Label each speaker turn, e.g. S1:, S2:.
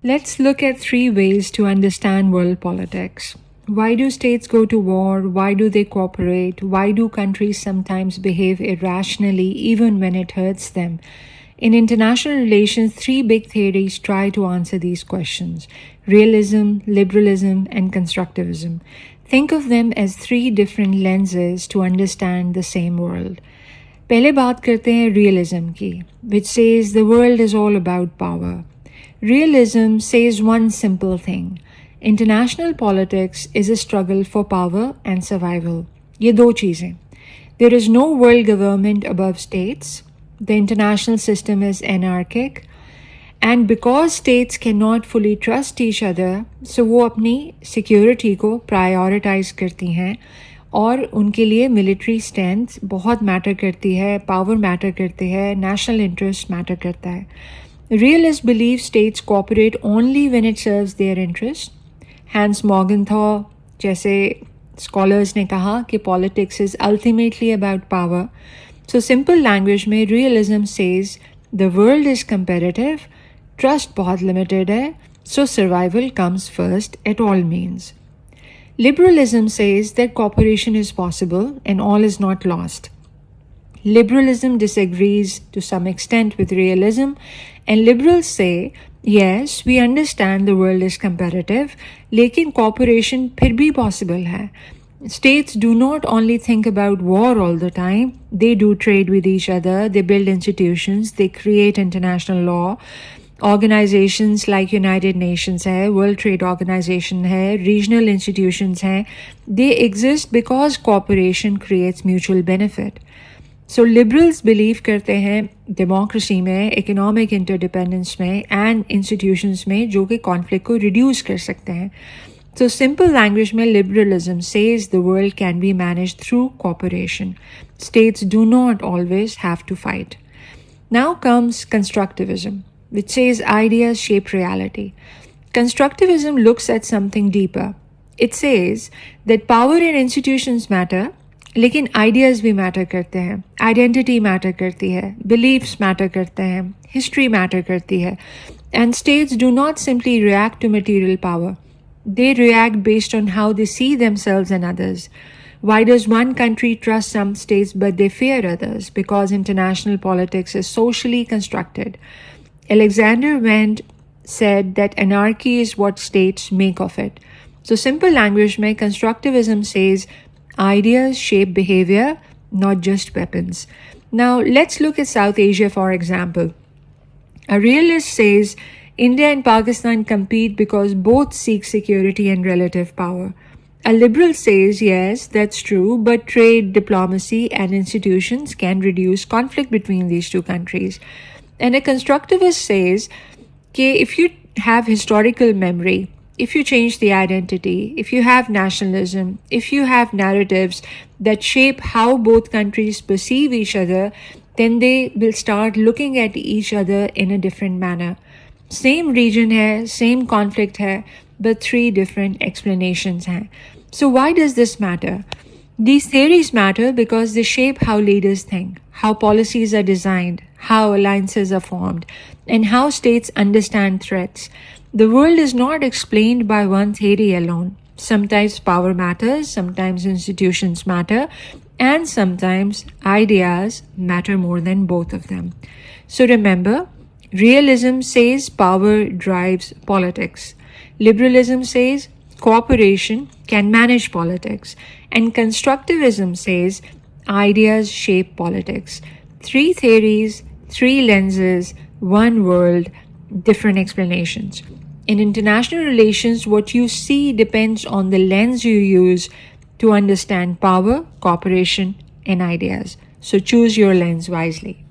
S1: Let's look at three ways to understand world politics. Why do states go to war? Why do they cooperate? Why do countries sometimes behave irrationally even when it hurts them? In international relations, three big theories try to answer these questions: realism, liberalism, and constructivism. Think of them as three different lenses to understand the same world. पहले बात करते हैं realism की, which says the world is all about power. Realism says one simple thing: international politics is a struggle for power and survival. ये दो चीज़ें. There is no world government above states. The international system is anarchic. And because states cannot fully trust each other, so वो अपनी security को prioritize करती हैं और उनके लिए military strength बहुत matter करती है, power matter करती है, national interest matter करता है. Realists believe states cooperate only when it serves their interest. Hans Morgenthau जैसे scholars ने कहा कि politics is ultimately about power. So simple language में realism says the world is competitive, trust बहुत limited है, so survival comes first at all means. Liberalism says that cooperation is possible and all is not lost. Liberalism disagrees to some extent with realism, and liberals say, yes, we understand the world is competitive, लेकिन cooperation फिर भी possible है. States do not only think about war all the time, they do trade with each other, they build institutions, they create international law. Organizations like United Nations hai, World Trade Organization hai, regional institutions hai, they exist because cooperation creates mutual benefit. So liberals believe करते हैं democracy में, economic interdependence में and institutions में जो कि conflict को reduce कर सकते हैं. So simple language में liberalism says the world can be managed through cooperation. States do not always have to fight. Now comes constructivism, which says ideas shape reality. Constructivism looks at something deeper. It says that power and institutions matter, लेकिन ideas भी matter करते हैं, identity matter करती है, beliefs matter करते हैं, history matter करती है, and states do not simply react to material power. They react based on how they see themselves and others. Why does one country trust some states but they fear others? Because international politics is socially constructed. Alexander Wendt said that anarchy is what states make of it. So simple language mein constructivism says ideas shape behavior, not just weapons. Now let's look at South Asia for example. A realist says India and Pakistan compete because both seek security and relative power. A liberal says, yes, that's true, but trade, diplomacy, and institutions can reduce conflict between these two countries. And a constructivist says, okay, if you have historical memory, if you change the identity, if you have nationalism, if you have narratives that shape how both countries perceive each other, then they will start looking at each other in a different manner. Same region hai, same conflict hai, but three different explanations hai. So why does this matter? These theories matter because they shape how leaders think, how policies are designed, how alliances are formed, and how states understand threats. The world is not explained by one theory alone. Sometimes power matters, sometimes institutions matter, and sometimes ideas matter more than both of them. So remember, realism says power drives politics. Liberalism says cooperation can manage politics. And constructivism says ideas shape politics. Three theories, three lenses, one world, different explanations. In international relations, what you see depends on the lens you use to understand power, cooperation, and ideas. So choose your lens wisely.